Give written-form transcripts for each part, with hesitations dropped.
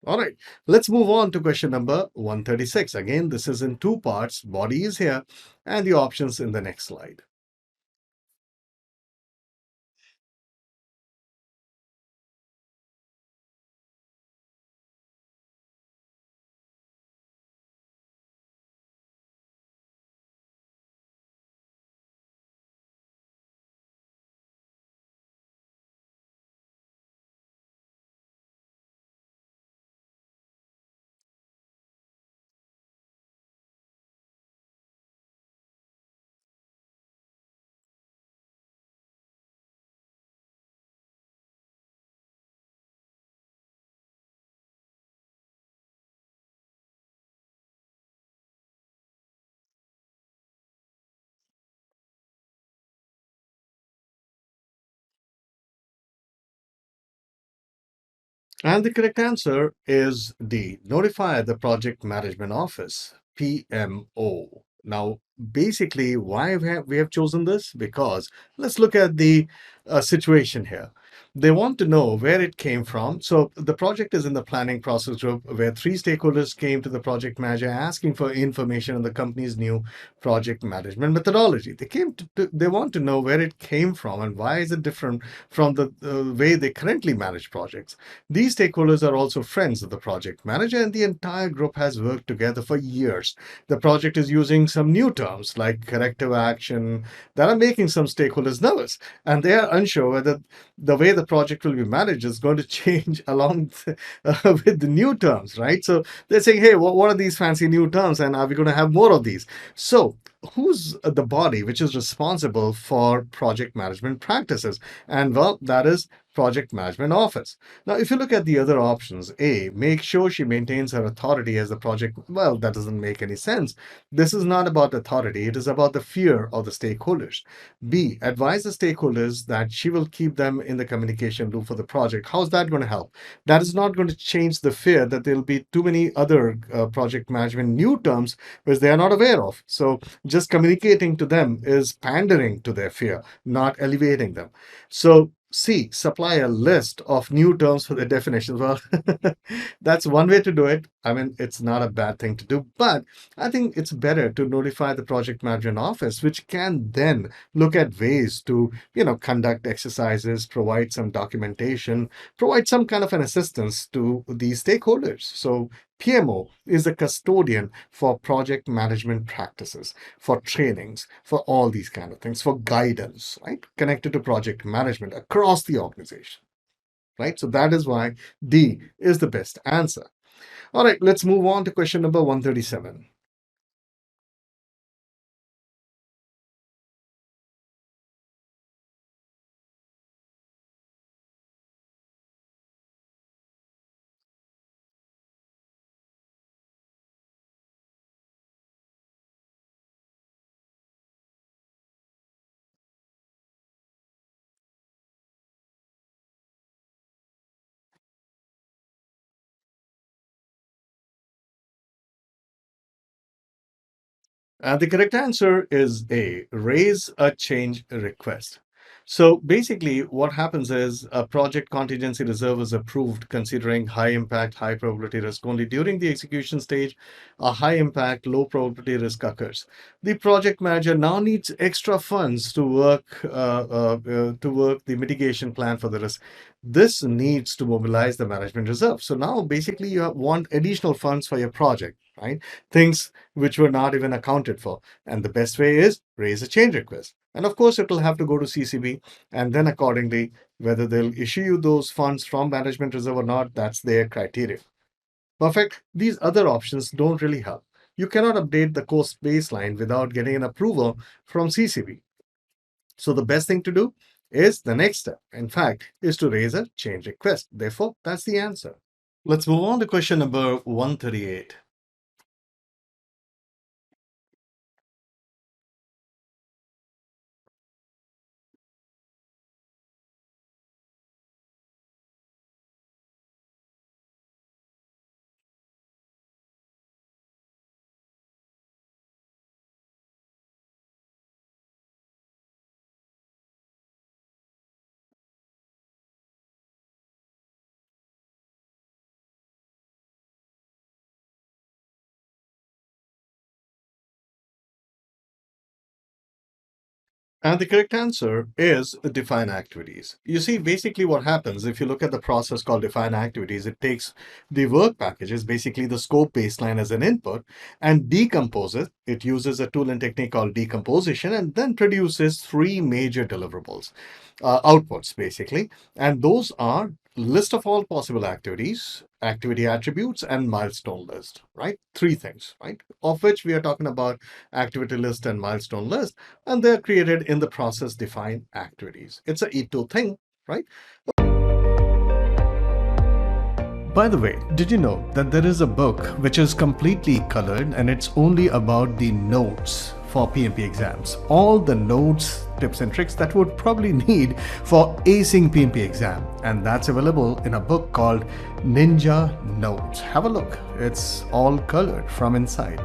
All right, let's move on to question number 136. Again, this is in two parts. Body is here, and the options in the next slide. And the correct answer is D. Notify the Project Management Office, PMO. Now, basically, why we have chosen this? Because let's look at the situation here. They want to know where it came from. So the project is in the planning process group where three stakeholders came to the project manager asking for information on the company's new project management methodology. They want to know where it came from and why is it different from the way they currently manage projects. These stakeholders are also friends of the project manager, and the entire group has worked together for years. The project is using some new terms like corrective action that are making some stakeholders nervous, and they are unsure whether the way the project will be managed is going to change along with the new terms, right? So they're saying, hey, what are these fancy new terms, and are we going to have more of these? So, who's the body which is responsible for project management practices? And well, that is Project Management Office. Now, if you look at the other options, A, make sure she maintains her authority as the project, well, that doesn't make any sense. This is not about authority, it is about the fear of the stakeholders. B, advise the stakeholders that she will keep them in the communication loop for the project. How's that going to help? That is not going to change the fear that there'll be too many other project management new terms which they are not aware of. So, just communicating to them is pandering to their fear, not elevating them. So, C, supply a list of new terms for the definitions. Well, that's one way to do it. I mean, it's not a bad thing to do, but I think it's better to notify the project management office, which can then look at ways to, conduct exercises, provide some documentation, provide some kind of an assistance to these stakeholders. So PMO is a custodian for project management practices, for trainings, for all these kind of things, for guidance, right? Connected to project management across the organization, right? So that is why D is the best answer. All right, let's move on to question number 137. The correct answer is A, raise a change request. So basically, what happens is a project contingency reserve is approved considering high impact, high probability risk. Only during the execution stage, a high impact, low probability risk occurs. The project manager now needs extra funds to work the mitigation plan for the risk. This needs to mobilize the management reserve. So now basically you want additional funds for your project, right? Things which were not even accounted for. And the best way is raise a change request. And of course, it will have to go to CCB. And then accordingly, whether they'll issue you those funds from management reserve or not, that's their criteria. Perfect. These other options don't really help. You cannot update the cost baseline without getting an approval from CCB. So the best thing to do is the next step, in fact, is to raise a change request. Therefore, that's the answer. Let's move on to question number 138. And the correct answer is define activities. You see, basically what happens if you look at the process called define activities, it takes the work packages, basically the scope baseline as an input, and decomposes it. It uses a tool and technique called decomposition and then produces three major deliverables, outputs basically. And those are list of all possible activities, activity attributes, and milestone list, right? Three things, right? Of which we are talking about activity list and milestone list, and they're created in the process defined activities. It's a E2 thing, right? By the way, did you know that there is a book which is completely colored and it's only about the notes for PMP exams? All the notes, tips, and tricks that would probably need for acing PMP exam. And that's available in a book called Ninja Notes. Have a look, it's all colored from inside.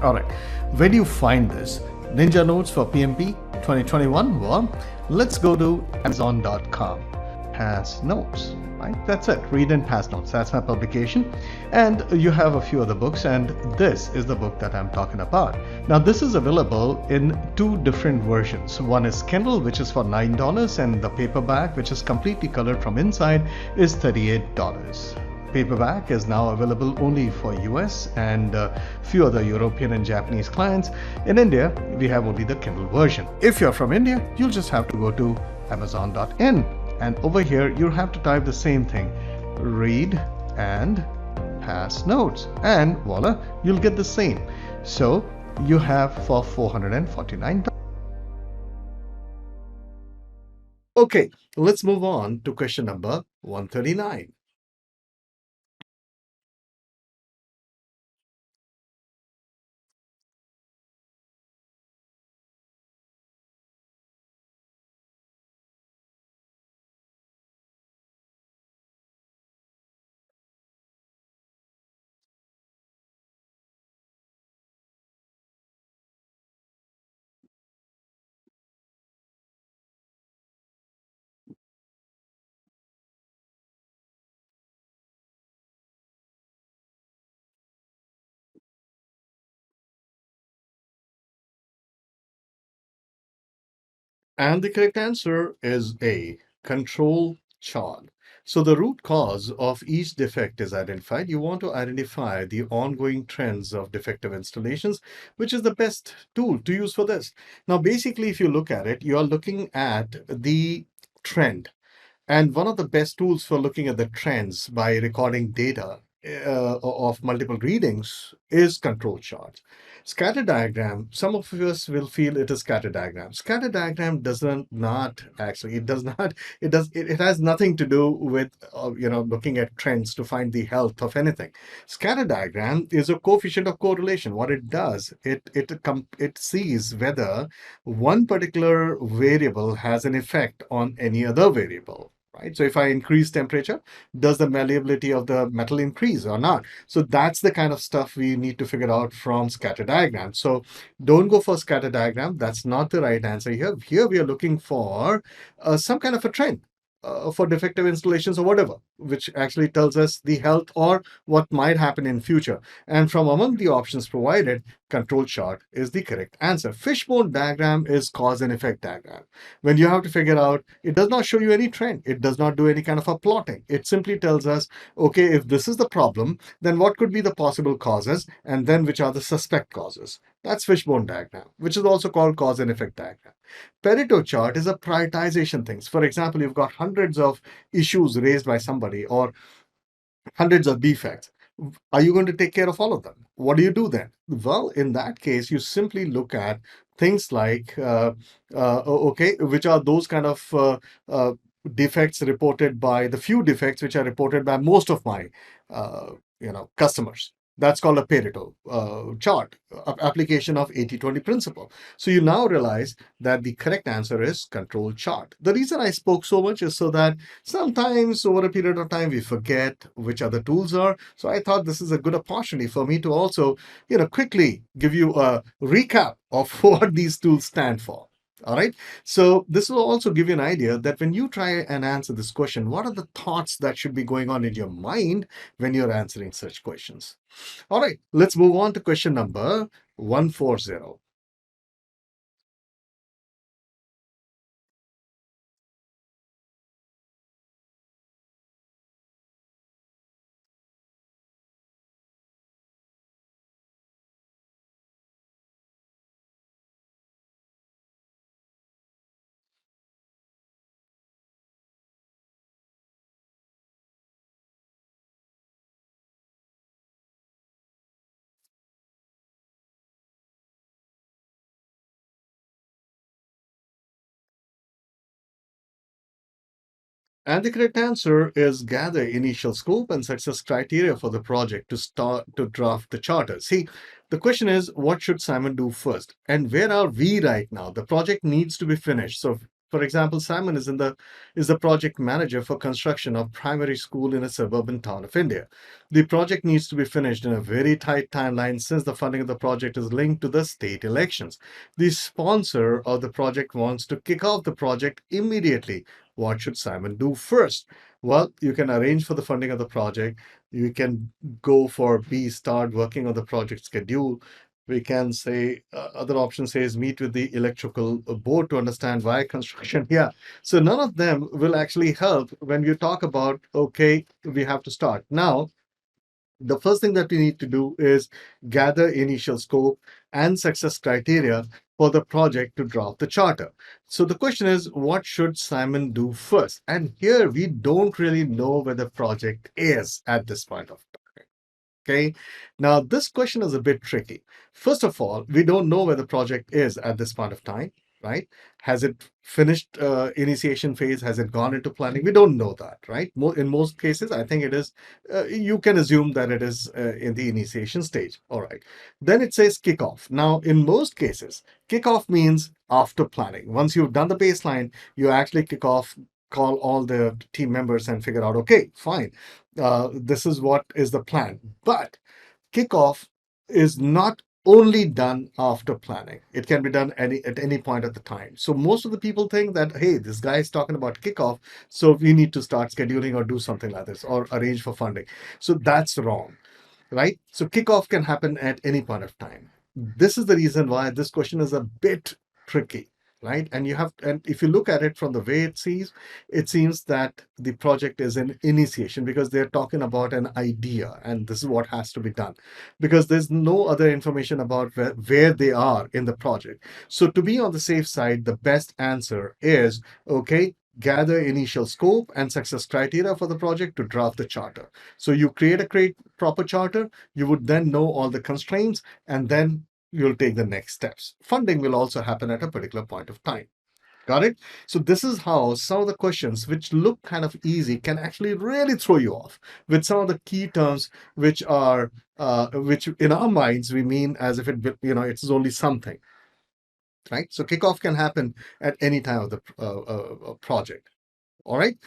All right, where do you find this? Ninja Notes for PMP 2021? Well, let's go to Amazon.com. Pass Notes, right? That's it. Read and Pass Notes. That's my publication. And you have a few other books, and this is the book that I'm talking about. Now, this is available in two different versions. One is Kindle, which is for $9, and the paperback, which is completely colored from inside, is $38. Paperback is now available only for US and a few other European and Japanese clients. In India, we have only the Kindle version. If you're from India, you'll just have to go to Amazon.in, and over here you'll have to type the same thing, read and pass notes, and voila, you'll get the same. So you have for $449. Okay, let's move on to question number 139. And the correct answer is A, control chart. So the root cause of each defect is identified. You want to identify the ongoing trends of defective installations, which is the best tool to use for this. Now, basically, if you look at it, you are looking at the trend. And one of the best tools for looking at the trends by recording data of multiple readings is control charts. Scatter diagram, some of us will feel it is scatter diagram. Scatter diagram doesn't not actually, it does not, it has nothing to do with, looking at trends to find the health of anything. Scatter diagram is a coefficient of correlation. What it does, it sees whether one particular variable has an effect on any other variable, right? So if I increase temperature, does the malleability of the metal increase or not? So that's the kind of stuff we need to figure out from scatter diagram. So don't go for scatter diagram. That's not the right answer here. Here we are looking for some kind of a trend. For defective installations or whatever, which actually tells us the health or what might happen in future. And from among the options provided, control chart is the correct answer. Fishbone diagram is cause and effect diagram. When you have to figure out, it does not show you any trend. It does not do any kind of a plotting. It simply tells us, okay, if this is the problem, then what could be the possible causes, and then which are the suspect causes. That's fishbone diagram, which is also called cause and effect diagram. Pareto chart is a prioritization things. For example, you've got hundreds of issues raised by somebody or hundreds of defects. Are you going to take care of all of them? What do you do then? Well, in that case, you simply look at things like, okay, which are those kind of defects reported by the few defects which are reported by most of my, customers. That's called a Pareto chart, application of 80-20 principle. So you now realize that the correct answer is control chart. The reason I spoke so much is so that sometimes over a period of time we forget which other tools are. So I thought this is a good opportunity for me to also, quickly give you a recap of what these tools stand for. All right. So this will also give you an idea that when you try and answer this question, what are the thoughts that should be going on in your mind when you're answering such questions? All right. Let's move on to question number 140. And the correct answer is gather initial scope and success criteria for the project to start to draft the charter. See, the question is, what should Simon do first? And where are we right now? The project needs to be finished. So, for example, Simon is the project manager for construction of primary school in a suburban town of India. The project needs to be finished in a very tight timeline since the funding of the project is linked to the state elections. The sponsor of the project wants to kick off the project immediately. What should Simon do first? Well, you can arrange for the funding of the project. You can go for B, start working on the project schedule. We can say other option says meet with the electrical board to understand why construction. Yeah. So none of them will actually help when you talk about, okay, we have to start. Now, the first thing that we need to do is gather initial scope and success criteria for the project to draft the charter. So the question is, what should Simon do first? And here we don't really know where the project is at this point of time. Okay. Now, this question is a bit tricky. First of all, we don't know where the project is at this point of time, right? Has it finished initiation phase? Has it gone into planning? We don't know that, right? In most cases, I think it is, you can assume that it is in the initiation stage. All right. Then it says kickoff. Now, in most cases, kickoff means after planning. Once you've done the baseline, you actually kick off, call all the team members and figure out, okay, fine, this is what is the plan. But kickoff is not only done after planning. It can be done at any point at the time. So most of the people think that, hey, this guy is talking about kickoff, so we need to start scheduling or do something like this or arrange for funding. So that's wrong, right? So kickoff can happen at any point of time. This is the reason why this question is a bit tricky, right? And if you look at it from the way it seems that the project is an initiation because they're talking about an idea and this is what has to be done because there's no other information about where they are in the project. So to be on the safe side, the best answer is, okay, gather initial scope and success criteria for the project to draft the charter. So you create a proper charter, you would then know all the constraints, and then you'll take the next steps. Funding will also happen at a particular point of time. Got it? So this is how some of the questions which look kind of easy can actually really throw you off with some of the key terms which are which in our minds we mean as if it's only something, right? So kickoff can happen at any time of the project. All right.